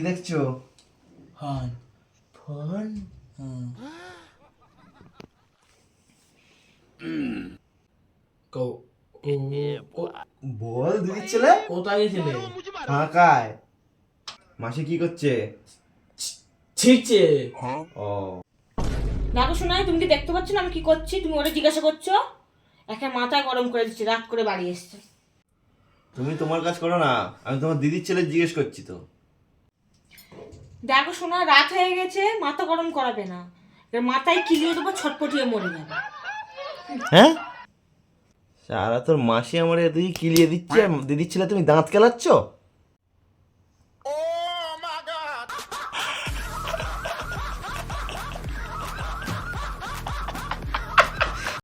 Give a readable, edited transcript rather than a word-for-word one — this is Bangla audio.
দেখছো? ফোন। ফোন? বল দিদির ছেলে কোথায় গেছিলে? ফাঁকায়। মাসি কি করছে? ছিটছে। ও দেখো শোনাই, তুমি কি দেখতে পাচ্ছ না আমি কি করছি? তুমি ওরা জিজ্ঞাসা করছো? একা মাথা গরম করে দিচ্ছি, রাত করে বাড়ি এসছে। তুমি তোমার কাজ করো না, আমি তোমার দিদির ছেলে জিজ্ঞেস করছি তো। দেখো শোনা, রাত হয়ে গেছে, মাথা গরম করাবে না। এবার মাথায় কিলিয়ে দেবো, ছটপটিয়ে মরে যাবে। হ্যাঁ, সারা তোর মাসি আমার এদিকে কিলিয়ে দিচ্ছে, আর দিদির ছেলে তুমি দাঁত কেলাচ্ছ।